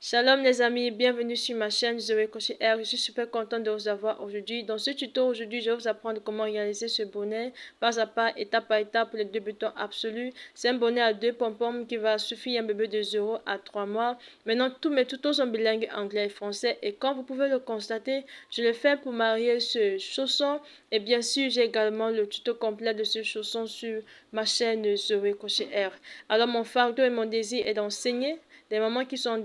Shalom les amis, bienvenue sur ma chaîne Zoé Crochet R. Je suis super contente de vous avoir aujourd'hui. Dans ce tuto aujourd'hui, je vais vous apprendre comment réaliser ce bonnet pas à pas, étape par étape pour les débutants absolus. C'est un bonnet à 2 pompons qui va suffire à un bébé de 0 à 3 mois. Maintenant, tous mes tutos sont bilingues anglais et français et comme vous pouvez le constater, je le fais pour marier ce chausson et bien sûr, j'ai également le tuto complet de ce chausson sur ma chaîne Zoé Crochet R. Alors mon fardeau et mon désir est d'enseigner des mamans qui sont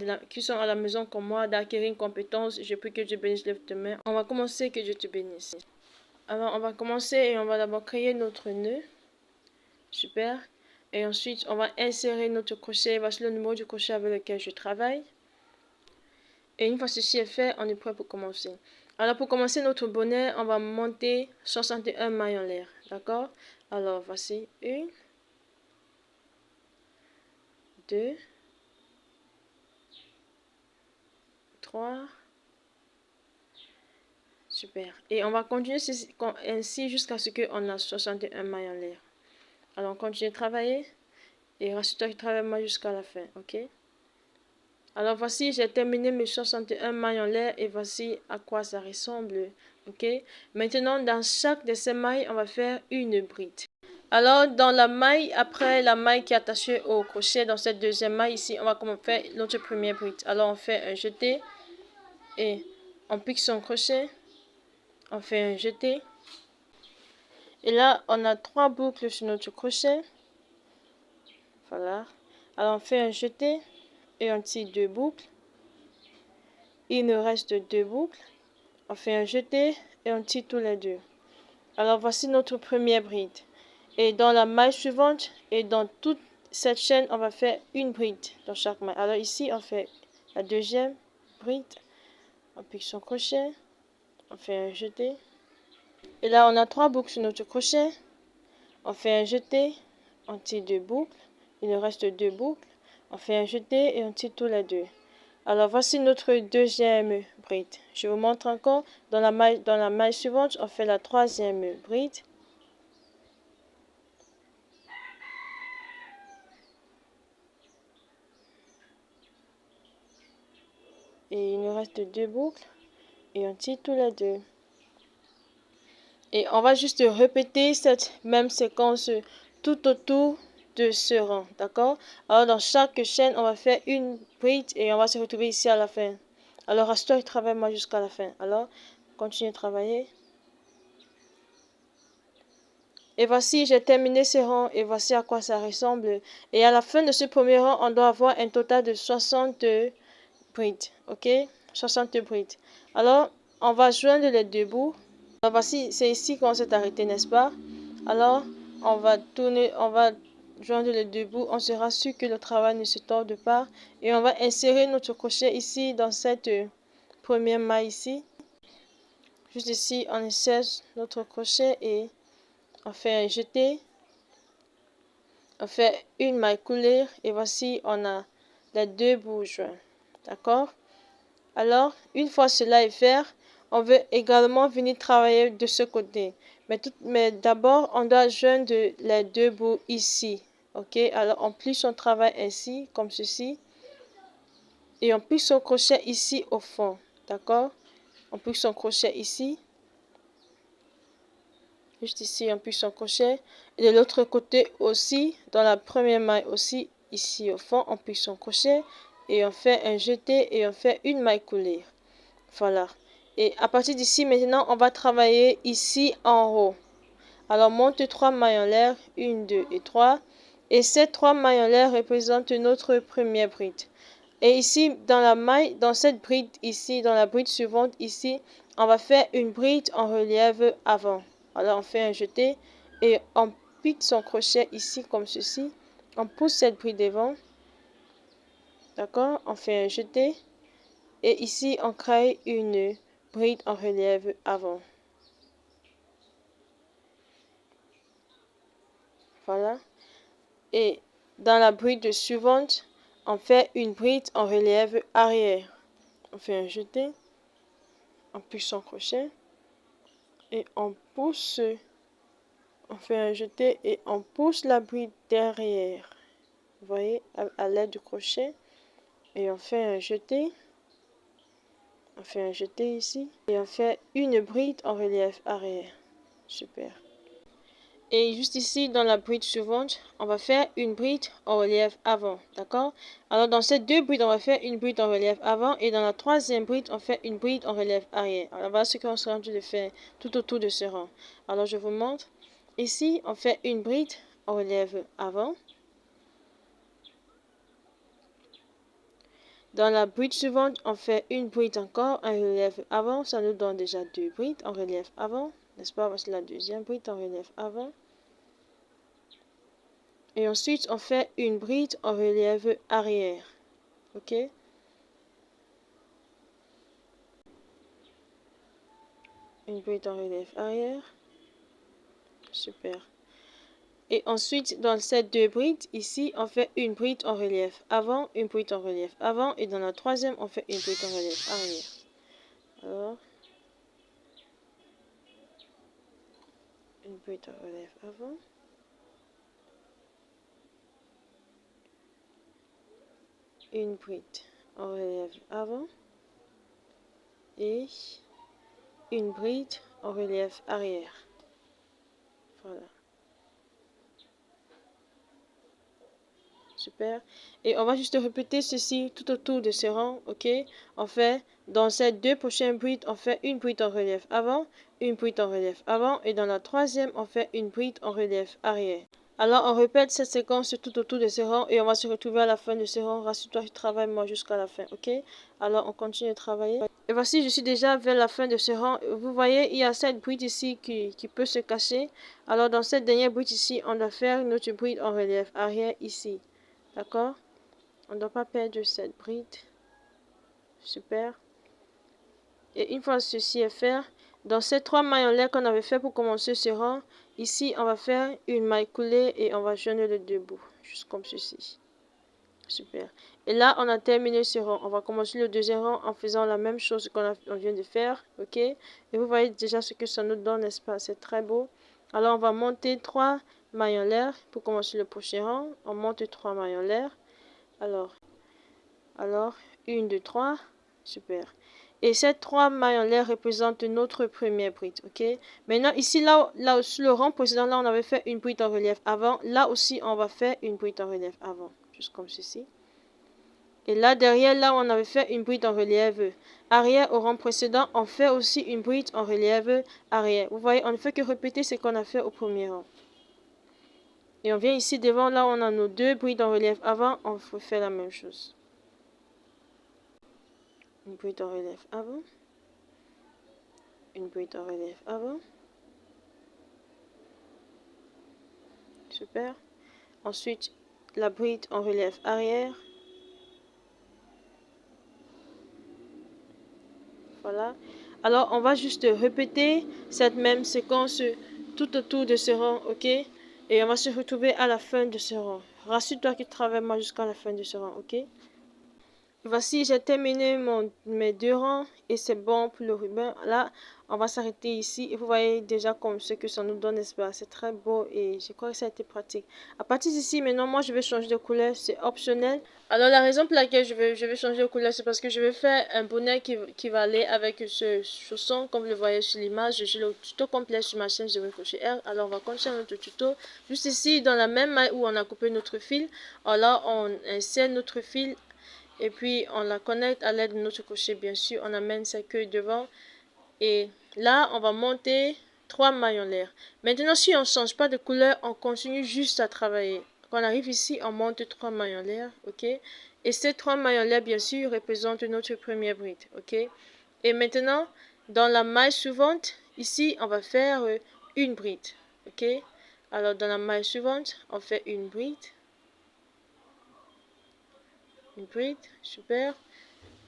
à la maison comme moi, d'acquérir une compétence. Je prie que Dieu bénisse, lève tes mains. On va commencer, que Dieu te bénisse. Alors, on va commencer et on va d'abord créer notre nœud. Super. Et ensuite, on va insérer notre crochet. Voici le numéro du crochet avec lequel je travaille. Et une fois ceci est fait, on est prêt pour commencer. Alors, pour commencer notre bonnet, on va monter 61 mailles en l'air. D'accord? Alors, voici 1, 2, 3. Super. Et on va continuer ainsi jusqu'à ce qu'on a 61 mailles en l'air. Alors, on continue de travailler. Et reste-toi qui travaille moi jusqu'à la fin. Ok? Alors, voici, j'ai terminé mes 61 mailles en l'air. Et voici à quoi ça ressemble. Ok? Maintenant, dans chaque de ces mailles, on va faire une bride. Alors, dans la maille, après la maille qui est attachée au crochet, dans cette deuxième maille ici, on va faire notre première bride. Alors, on fait un jeté. Et on pique son crochet. On fait un jeté. Et là, on a 3 boucles sur notre crochet. Voilà. Alors, on fait un jeté et on tire 2 boucles. Il nous reste 2 boucles. On fait un jeté et on tire tous les deux. Alors, voici notre première bride. Et dans la maille suivante et dans toute cette chaîne, on va faire une bride dans chaque maille. Alors, ici, on fait la deuxième bride. On pique son crochet. On fait un jeté. Et là, on a 3 boucles sur notre crochet. On fait un jeté. On tire 2 boucles. Il nous reste 2 boucles. On fait un jeté et on tire tous les deux. Alors voici notre deuxième bride. Je vous montre encore. Dans la maille suivante, on fait la troisième bride. Et il nous reste 2 boucles. Et on tire tous les deux. Et on va juste répéter cette même séquence tout autour de ce rang. D'accord? Alors dans chaque chaîne, on va faire une bride et on va se retrouver ici à la fin. Alors reste-toi et travaille-moi jusqu'à la fin. Alors, continue de travailler. Et voici, j'ai terminé ce rang et voici à quoi ça ressemble. Et à la fin de ce premier rang, on doit avoir un total de 60 brides. Ok? 60 brides. Alors, on va joindre les deux bouts. Alors, voici, c'est ici qu'on s'est arrêté, n'est-ce pas? Alors, on va tourner, on va joindre les deux bouts. On sera sûr que le travail ne se torde pas. Et on va insérer notre crochet ici dans cette première maille ici. Juste ici, on insère notre crochet et on fait un jeté. On fait une maille coulée et voici on a les deux bouts joints. D'accord? Alors, une fois cela est fait, on veut également venir travailler de ce côté. Mais d'abord, on doit joindre les deux bouts ici. Ok? Alors, on plie son travail ainsi, comme ceci. Et on plie son crochet ici au fond. D'accord? On plie son crochet ici. Juste ici, on plie son crochet. Et de l'autre côté aussi, dans la première maille aussi, ici au fond, on plie son crochet. Et on fait un jeté et on fait une maille coulée. Voilà. Et à partir d'ici, maintenant, on va travailler ici en haut. Alors, monte 3 mailles en l'air. 1, 2 et 3. Et ces 3 mailles en l'air représentent notre première bride. Et ici, dans cette bride ici, dans la bride suivante ici, on va faire une bride en relief avant. Alors, on fait un jeté et on pique son crochet ici comme ceci. On pousse cette bride devant. D'accord? On fait un jeté. Et ici, on crée une bride en relief avant. Voilà. Et dans la bride suivante, on fait une bride en relief arrière. On fait un jeté. On pique son crochet. Et on pousse. On fait un jeté et on pousse la bride derrière. Vous voyez, à l'aide du crochet. Et on fait un jeté. On fait un jeté ici. Et on fait une bride en relief arrière. Super. Et juste ici, dans la bride suivante, on va faire une bride en relief avant. D'accord? Alors, dans ces deux brides, on va faire une bride en relief avant. Et dans la troisième bride, on fait une bride en relief arrière. Alors, voilà ce qu'on sera en train de faire tout autour de ce rang. Alors, je vous montre. Ici, on fait une bride en relief avant. Dans la bride suivante, on fait une bride encore en relief avant. Ça nous donne déjà deux brides en relief avant. N'est-ce pas? Voici la deuxième bride en relief avant. Et ensuite, on fait une bride en relief arrière. Ok? Une bride en relief arrière. Super. Et ensuite, dans ces deux brides, ici, on fait une bride en relief avant, une bride en relief avant. Et dans la troisième, on fait une bride en relief arrière. Alors, une bride en relief avant. Une bride en relief avant. Et une bride en relief arrière. Voilà. Super. Et on va juste répéter ceci tout autour de ce rang, ok? On fait, dans ces deux prochaines brides, on fait une bride en relief avant, une bride en relief avant, et dans la troisième, on fait une bride en relief arrière. Alors, on répète cette séquence tout autour de ce rang, et on va se retrouver à la fin de ce rang. Rassure-toi, je travaille moi jusqu'à la fin, ok? Alors, on continue de travailler. Et voici, je suis déjà vers la fin de ce rang. Vous voyez, il y a cette bride ici qui peut se cacher. Alors, dans cette dernière bride ici, on doit faire notre bride en relief arrière ici. D'accord? On ne doit pas perdre cette bride. Super. Et une fois ceci est fait, dans ces trois mailles en l'air qu'on avait fait pour commencer ce rang, ici on va faire une maille coulée et on va joindre les deux bouts, juste comme ceci. Super. Et là, on a terminé ce rang. On va commencer le deuxième rang en faisant la même chose qu'on vient de faire. Ok? Et vous voyez déjà ce que ça nous donne, n'est-ce pas? C'est très beau. Alors, on va monter 3 mailles en l'air pour commencer le prochain rang. On monte 3 mailles en l'air. Alors, 1, 2, 3. Super. Et ces 3 mailles en l'air représentent notre première bride. Ok? Maintenant, ici, là, sur le rang précédent, là, on avait fait une bride en relief avant. Là aussi, on va faire une bride en relief avant. Juste comme ceci. Et là, derrière, là, on avait fait une bride en relief arrière au rang précédent. On fait aussi une bride en relief arrière. Vous voyez, on ne fait que répéter ce qu'on a fait au premier rang. Et on vient ici devant, là, on a nos 2 brides en relief avant. On fait la même chose. Une bride en relief avant. Une bride en relief avant. Super. Ensuite, la bride en relief arrière. Voilà. Alors, on va juste répéter cette même séquence tout autour de ce rang, ok? Et on va se retrouver à la fin de ce rang. Rassure-toi que tu travailles moi jusqu'à la fin de ce rang, ok? Voici, j'ai terminé mes 2 rangs et c'est bon pour le ruban. Là, on va s'arrêter ici et vous voyez déjà comme ce que ça nous donne, n'est-ce pas? C'est très beau et je crois que ça a été pratique. À partir d'ici, maintenant, moi, je vais changer de couleur, c'est optionnel. Alors, la raison pour laquelle je vais changer de couleur, c'est parce que je vais faire un bonnet qui va aller avec ce chausson, comme vous le voyez sur l'image. J'ai le tuto complet sur ma chaîne, je vais cocher R. Alors, on va continuer notre tuto. Juste ici, dans la même maille où on a coupé notre fil, alors on insère notre fil. Et puis, on la connecte à l'aide de notre crochet, bien sûr. On amène sa queue devant. Et là, on va monter 3 mailles en l'air. Maintenant, si on ne change pas de couleur, on continue juste à travailler. Quand on arrive ici, on monte 3 mailles en l'air. Ok? Et ces 3 mailles en l'air, bien sûr, représentent notre première bride. Ok? Et maintenant, dans la maille suivante, ici, on va faire une bride. Ok? Alors, dans la maille suivante, on fait une bride. Une bride, super.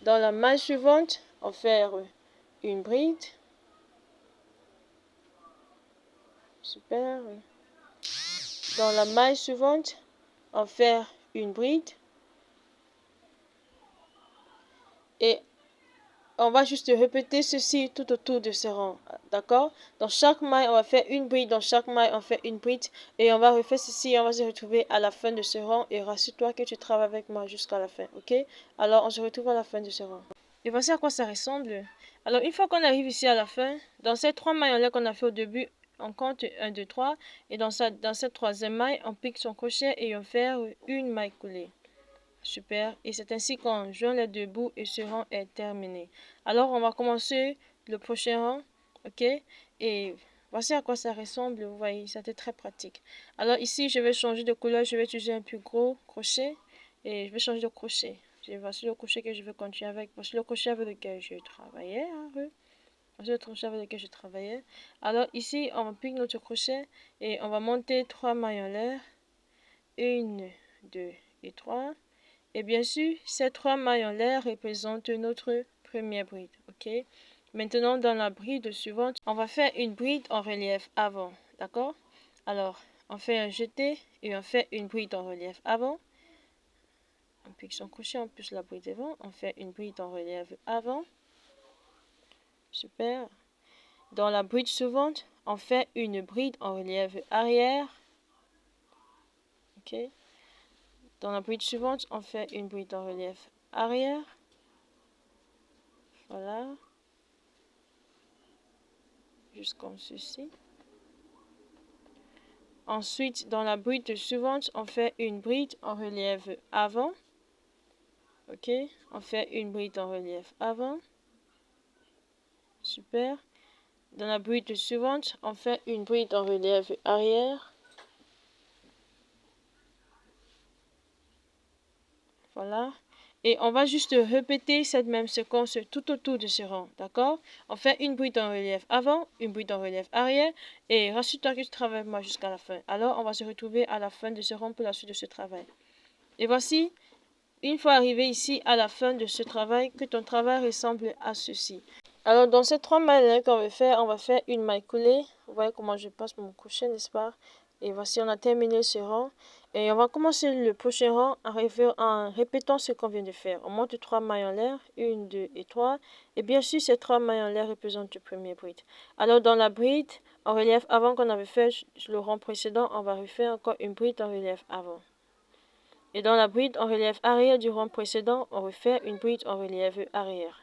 Dans la maille suivante, on va faire une bride. Super. Dans la maille suivante, on va faire une bride. Et on va juste répéter ceci tout autour de ce rang. d'accord? Dans chaque maille, on va faire une bride, dans chaque maille, on fait une bride, et on va refaire ceci, on va se retrouver à la fin de ce rang, et rassure-toi que tu travailles avec moi jusqu'à la fin, ok? Alors, on se retrouve à la fin de ce rang. Et voici à quoi ça ressemble. Alors, une fois qu'on arrive ici à la fin, dans ces 3 mailles en l'air qu'on a fait au début, on compte 1, 2, 3, et dans cette troisième maille, on pique son crochet et on fait une maille coulée. Super. Et c'est ainsi qu'on joint les deux bouts et ce rang est terminé. Alors, on va commencer le prochain rang. Ok? Et voici à quoi ça ressemble. Vous voyez, c'était très pratique. Alors ici, je vais changer de couleur. Je vais utiliser un plus gros crochet. Et je vais changer de crochet. Voici le crochet que je vais continuer avec. Voici le crochet avec lequel je travaillais. Voici le crochet avec lequel je travaillais. Alors ici, on va piquer notre crochet. Et on va monter 3 mailles en l'air. 1, 2 et 3. Et bien sûr, ces 3 mailles en l'air représentent notre première bride, ok? Maintenant, dans la bride suivante, on va faire une bride en relief avant, d'accord? Alors, on fait un jeté et on fait une bride en relief avant. On pique son crochet, on pousse la bride devant, on fait une bride en relief avant. Super. Dans la bride suivante, on fait une bride en relief arrière. Ok? Dans la bride suivante, on fait une bride en relief arrière. Voilà. Juste comme ceci. Ensuite, dans la bride suivante, on fait une bride en relief avant. Ok, on fait une bride en relief avant. Super. Dans la bride suivante, on fait une bride en relief arrière. Voilà. Et on va juste répéter cette même séquence tout autour de ce rang, d'accord? On fait une bride en relief avant, une bride en relief arrière, et rassure-toi que tu travailles avec moi jusqu'à la fin. Alors, on va se retrouver à la fin de ce rang pour la suite de ce travail. Et voici, une fois arrivé ici à la fin de ce travail, que ton travail ressemble à ceci. Alors, dans ces 3 mailles qu'on va faire, on va faire une maille coulée. Vous voyez comment je passe mon crochet, n'est-ce pas? Et voici, on a terminé ce rang. Et on va commencer le prochain rang en répétant ce qu'on vient de faire. On monte 3 mailles en l'air, 1, 2 et 3. Et bien sûr, ces 3 mailles en l'air représentent le premier bride. Alors, dans la bride en relief avant qu'on avait fait le rang précédent, on va refaire encore une bride en relief avant. Et dans la bride en relief arrière du rang précédent, on refait une bride en relief arrière.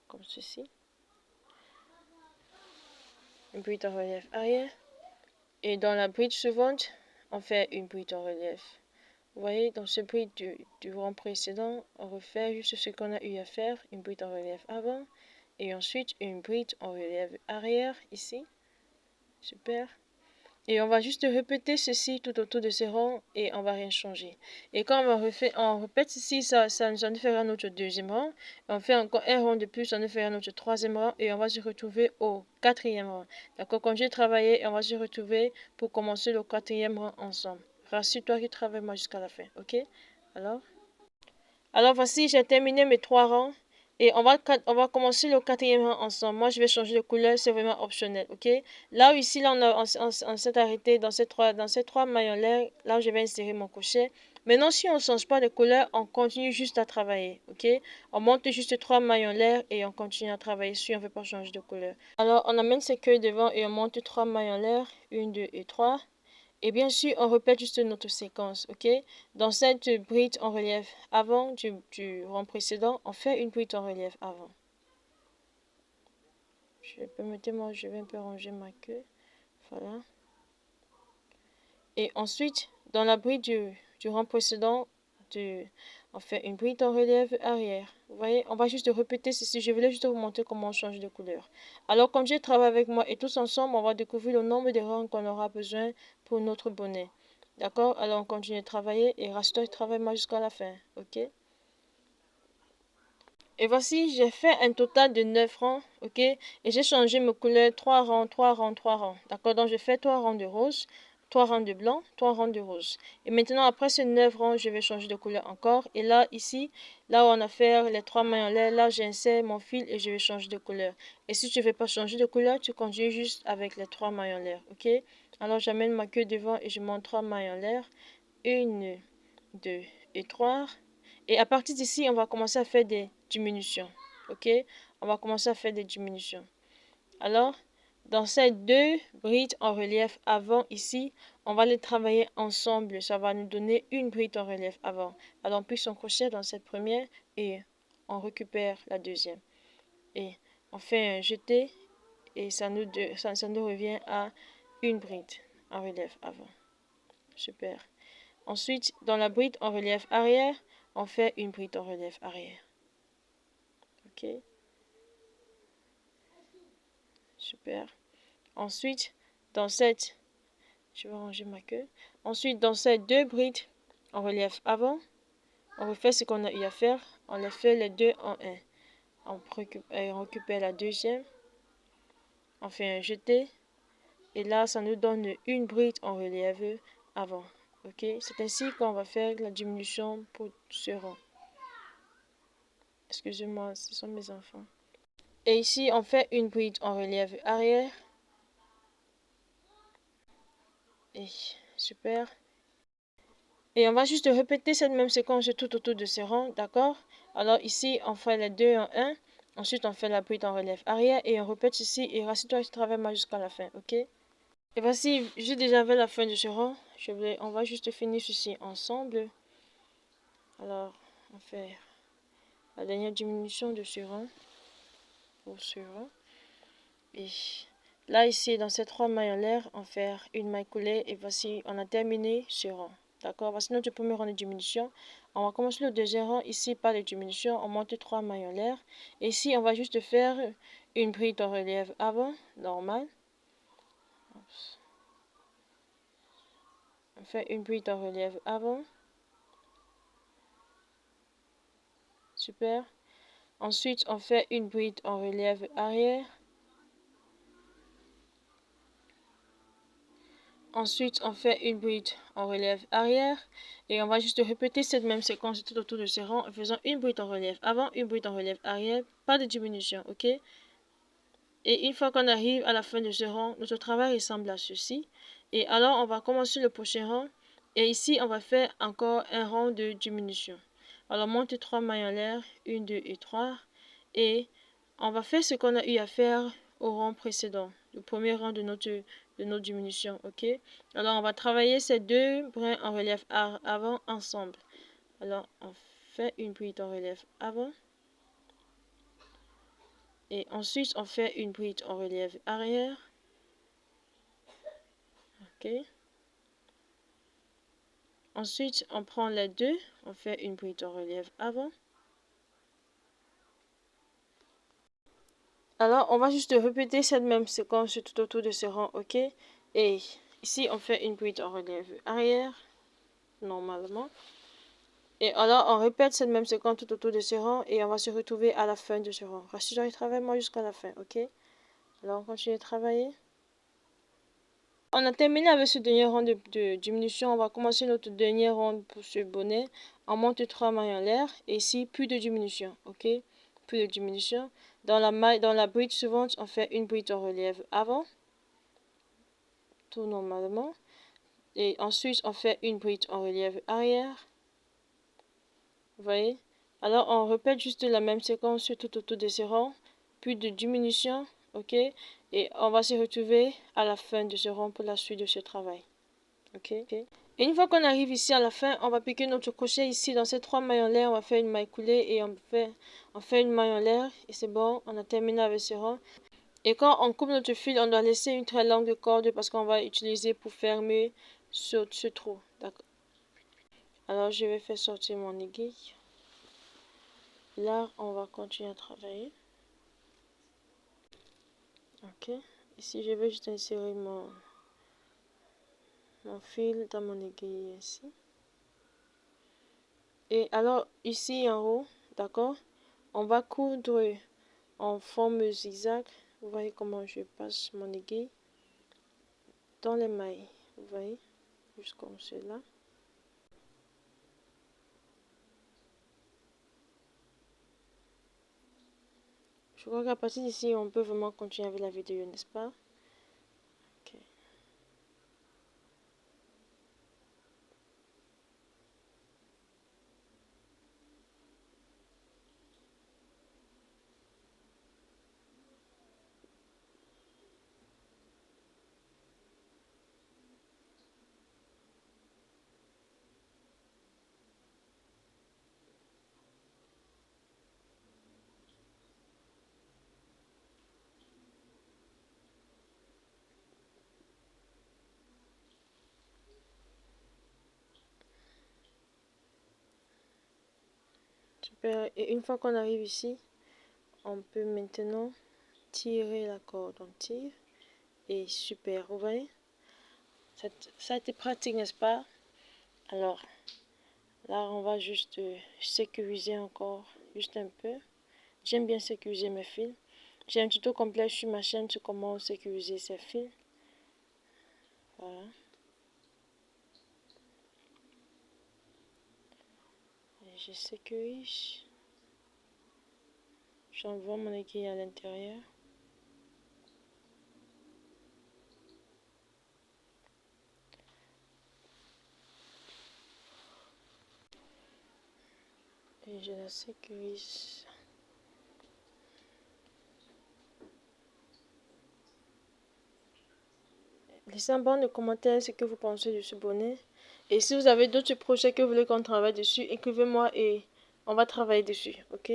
Comme ceci. Une bride en relief arrière. Et dans la bride suivante, on fait une bride en relief. Vous voyez, dans ce bride du rang précédent, on refait juste ce qu'on a eu à faire, une bride en relief avant, et ensuite une bride en relief arrière, ici. Super. Et on va juste répéter ceci tout autour de ces rangs et on va rien changer. Et quand on répète ceci, ça nous fera notre deuxième rang. On fait encore un rang de plus, ça nous fera notre troisième rang et on va se retrouver au quatrième rang. D'accord, quand j'ai travaillé, on va se retrouver pour commencer le quatrième rang ensemble. Rassure-toi que travaille moi jusqu'à la fin, ok? Alors voici, j'ai terminé mes 3 rangs. Et on va commencer le quatrième rang ensemble. Moi, je vais changer de couleur, c'est vraiment optionnel, ok? Là, ici, là, on s'est arrêté dans ces trois mailles en l'air. Là, je vais insérer mon crochet. Maintenant, si on ne change pas de couleur, on continue juste à travailler, ok? On monte juste 3 mailles en l'air et on continue à travailler si on ne veut pas changer de couleur. Alors, on amène ses queues devant et on monte 3 mailles en l'air. 1, 2 et 3. Et bien sûr, on répète juste notre séquence, ok? Dans cette bride en relief avant du rang précédent, on fait une bride en relief avant. Je vais un peu ranger ma queue. Voilà. Et ensuite, dans la bride du rang précédent, on fait une bride en relief arrière. Vous voyez, on va juste répéter ceci. Je voulais juste vous montrer comment on change de couleur. Alors, comme j'ai travaillé avec moi et tous ensemble, on va découvrir le nombre de rangs qu'on aura besoin pour notre bonnet. D'accord? Alors, on continue de travailler et rassure-toi, travaille moi jusqu'à la fin. Ok? Et voici, j'ai fait un total de 9 rangs. Ok? Et j'ai changé mes couleurs 3 rangs, 3 rangs, 3 rangs. D'accord? Donc, je fais 3 rangs de rose. 3 rangs de blanc, 3 rangs de rose. Et maintenant, après ces 9 rangs, je vais changer de couleur encore. Et là, ici, là où on a fait les 3 mailles en l'air, là, j'insère mon fil et je vais changer de couleur. Et si tu ne veux pas changer de couleur, tu continues juste avec les 3 mailles en l'air. Ok? Alors, j'amène ma queue devant et je monte 3 mailles en l'air. 1, 2 et 3. Et à partir d'ici, on va commencer à faire des diminutions. Ok? on va commencer à faire des diminutions. Alors, dans ces deux brides en relief avant ici, on va les travailler ensemble. Ça va nous donner une bride en relief avant. Alors, on pousse son crochet dans cette première et on récupère la deuxième. Et on fait un jeté et ça nous revient à une bride en relief avant. Super. Ensuite, dans la bride en relief arrière, on fait une bride en relief arrière. Ok. Super. Ensuite, dans cette... Je vais ranger ma queue. Ensuite, dans ces deux brides en relief avant, on refait ce qu'on a eu à faire. On les fait les deux en un. On récupère la deuxième. On fait un jeté. Et là, ça nous donne une bride en relief avant. Ok, c'est ainsi qu'on va faire la diminution pour ce rang. Excusez-moi, ce sont mes enfants. Et ici, on fait une bride en relief arrière. Et super. Et on va juste répéter cette même séquence tout autour de ces rangs, d'accord? Alors ici, on fait les deux en un. Ensuite, on fait la bride en relief arrière. Et on répète ici. Et rassure-toi, je travaille moi jusqu'à la fin, ok? Et voici, j'ai déjà fait la fin de ce rang. On va juste finir ceci ensemble. Alors, on fait la dernière diminution de ce rang. Pour ce rang. Et là, ici, dans ces trois mailles en l'air, on fait une maille coulée. Et voici, on a terminé ce rang. D'accord? Voici notre premier rang de diminution. On va commencer le deuxième rang. Ici, pas de diminution. On monte trois mailles en l'air. Et ici, on va juste faire une bride en relief avant. Normal. On fait une bride en relief avant. Super. Ensuite, on fait une bride en relief arrière. Ensuite, on fait une bride en relief arrière. Et on va juste répéter cette même séquence tout autour de ces rangs en faisant une bride en relief avant, une bride en relief arrière. Pas de diminution, ok? Et une fois qu'on arrive à la fin de ce rang, notre travail ressemble à ceci. Et alors, on va commencer le prochain rang. Et ici, on va faire encore un rang de diminution. Alors, monte trois mailles en l'air, 1, 2 et 3. Et on va faire ce qu'on a eu à faire au rang précédent, le premier rang de notre diminution, ok? Alors, on va travailler ces deux brins en relief avant ensemble. Alors, on fait une bride en relief avant. Et ensuite, on fait une bride en relief arrière. Ok. Ensuite, on prend les deux. On fait une bride en relief avant. Alors, on va juste répéter cette même séquence tout autour de ce rang. Ok. Et ici, on fait une bride en relief arrière. Normalement. Et alors, on répète cette même séquence tout autour de ce rang. Et on va se retrouver à la fin de ce rang. Rassure-toi, travaille moi jusqu'à la fin. Ok. Alors, on continue de travailler. On a terminé avec ce dernier rang de diminution. On va commencer notre dernier rang pour ce bonnet. On monte trois mailles en l'air. Et ici, plus de diminution. Ok? Plus de diminution. Dans la bride suivante, on fait une bride en relief avant. Tout normalement. Et ensuite, on fait une bride en relief arrière. Vous voyez? Alors, on répète juste la même séquence tout autour de ces rangs. Plus de diminution. Ok? Et on va se retrouver à la fin de ce rang pour la suite de ce travail. Ok? Et une fois qu'on arrive ici à la fin, on va piquer notre crochet ici dans ces trois mailles en l'air. On va faire une maille coulée et on fait une maille en l'air. Et c'est bon, on a terminé avec ce rang. Et quand on coupe notre fil, on doit laisser une très longue corde parce qu'on va utiliser pour fermer ce trou. D'accord? Alors, je vais faire sortir mon aiguille. Là, on va continuer à travailler. Ok. Ici, je vais juste insérer mon fil dans mon aiguille ici. Et alors, ici en haut, d'accord, on va coudre en forme zigzag. Vous voyez comment je passe mon aiguille dans les mailles. Vous voyez, juste comme cela. Je crois qu'à partir d'ici, on peut vraiment continuer avec la vidéo, n'est-ce pas? Ok. Super. Et une fois qu'on arrive ici, on peut maintenant tirer la corde. On tire. Et super, vous voyez? Ça a été pratique, n'est-ce pas? Alors, là, on va juste sécuriser encore, juste un peu. J'aime bien sécuriser mes fils. J'ai un tuto complet sur ma chaîne sur comment sécuriser ces fils. Voilà. Et je sécurise. J'envoie mon aiguille à l'intérieur. Et je la sécurise. Laissez en bas de commentaires ce que vous pensez de ce bonnet. Et si vous avez d'autres projets que vous voulez qu'on travaille dessus, écrivez-moi et on va travailler dessus, ok?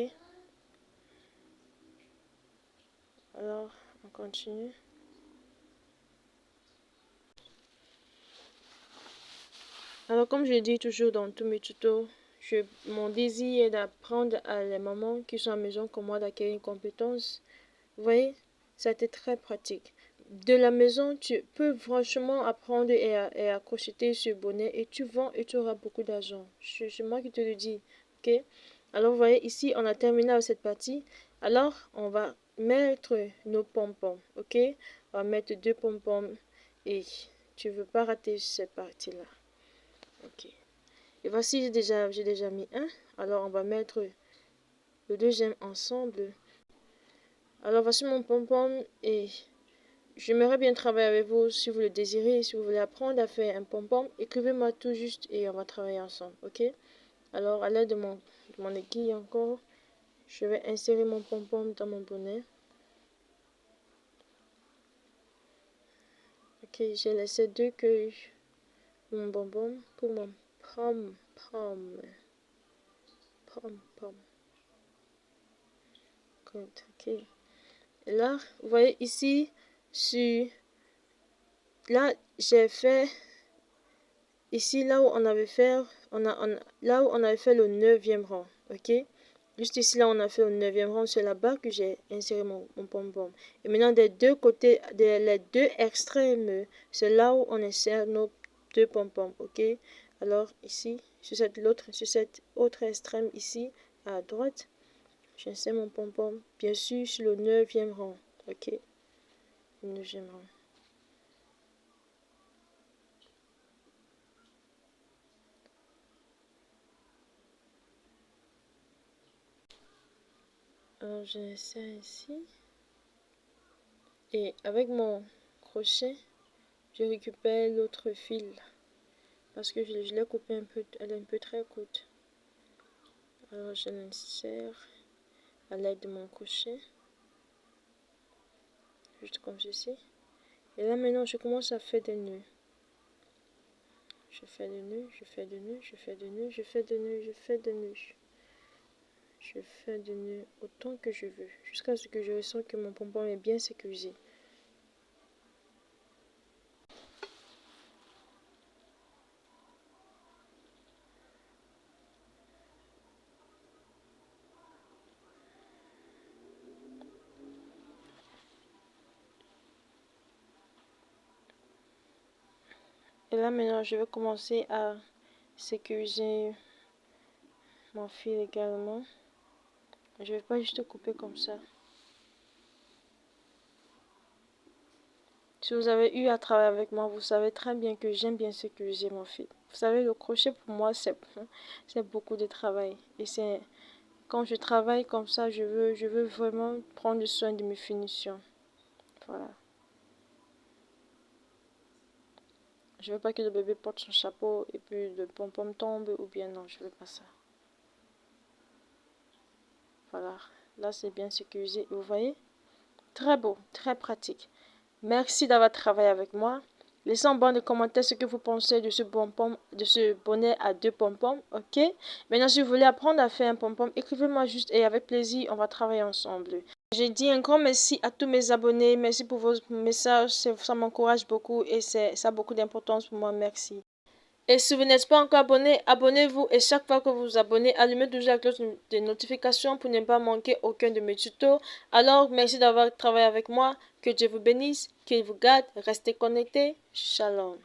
Alors, on continue. Alors, comme je dis toujours dans tous mes tutos, mon désir est d'apprendre à les mamans qui sont à la maison comme moi d'acquérir une compétence. Vous voyez, ça a été très pratique. De la maison, tu peux franchement apprendre et à crocheter ce bonnet et tu vends et tu auras beaucoup d'argent. C'est moi qui te le dis, ok? Alors, vous voyez, ici, on a terminé avec cette partie. Alors, on va mettre nos pompons, ok? On va mettre 2 pompons et tu ne veux pas rater cette partie-là. Ok. Et voici, j'ai déjà mis un. Alors, on va mettre le deuxième ensemble. Alors, voici mon pompon et j'aimerais bien travailler avec vous si vous le désirez. Si vous voulez apprendre à faire un pompon, écrivez-moi tout juste et on va travailler ensemble, ok? Alors, à l'aide de mon aiguille encore, je vais insérer mon pompon dans mon bonnet. Ok, j'ai laissé 2 queues pour mon bonbon, pour mon pom. Good, ok. Et là, vous voyez ici, là, j'ai fait, ici, là où on avait fait, là où on avait fait le 9e rang, ok? Juste ici, là, on a fait le 9e rang, c'est là-bas que j'ai inséré mon pompon. Et maintenant, des deux côtés, les deux extrêmes, c'est là où on insère nos 2 pompons, ok? Alors, ici, sur cet autre extrême, ici, à droite, j'insère mon pompon, bien sûr, sur le 9e rang, ok? Le 9e rang. Alors, j'insère ici. Et avec mon crochet, je récupère l'autre fil. Parce que je l'ai coupé un peu, elle est un peu très courte. Alors je l'insère à l'aide de mon crochet. Juste comme ceci. Et là maintenant je commence à faire des nœuds. Je fais des nœuds, je fais des nœuds, je fais des nœuds, je fais des nœuds, je fais des nœuds. Je fais des nœuds autant que je veux. Jusqu'à ce que je ressens que mon pompon est bien sécurisé. Et là maintenant je vais commencer à sécuriser mon fil également. Je vais pas juste couper comme ça. Si vous avez eu à travailler avec moi, vous savez très bien que j'aime bien sécuriser mon fil. Vous savez, le crochet pour moi, c'est beaucoup de travail. Et c'est quand je travaille comme ça, je veux vraiment prendre soin de mes finitions. Voilà. Je veux pas que le bébé porte son chapeau et puis le pompon tombe ou bien non, je veux pas ça. Voilà. Là, c'est bien sécurisé. Vous voyez? Très beau, très pratique. Merci d'avoir travaillé avec moi. Laissez en bas de commentaires ce que vous pensez de ce bonnet à 2 pompons, ok? Maintenant, si vous voulez apprendre à faire un pompon, écrivez-moi juste et avec plaisir, on va travailler ensemble. J'ai dit un grand merci à tous mes abonnés. Merci pour vos messages, ça m'encourage beaucoup et ça a beaucoup d'importance pour moi. Merci. Et si vous n'êtes pas encore abonné, abonnez-vous et chaque fois que vous vous abonnez, allumez toujours la cloche de notification pour ne pas manquer aucun de mes tutos. Alors, merci d'avoir travaillé avec moi. Que Dieu vous bénisse, qu'il vous garde. Restez connectés. Shalom.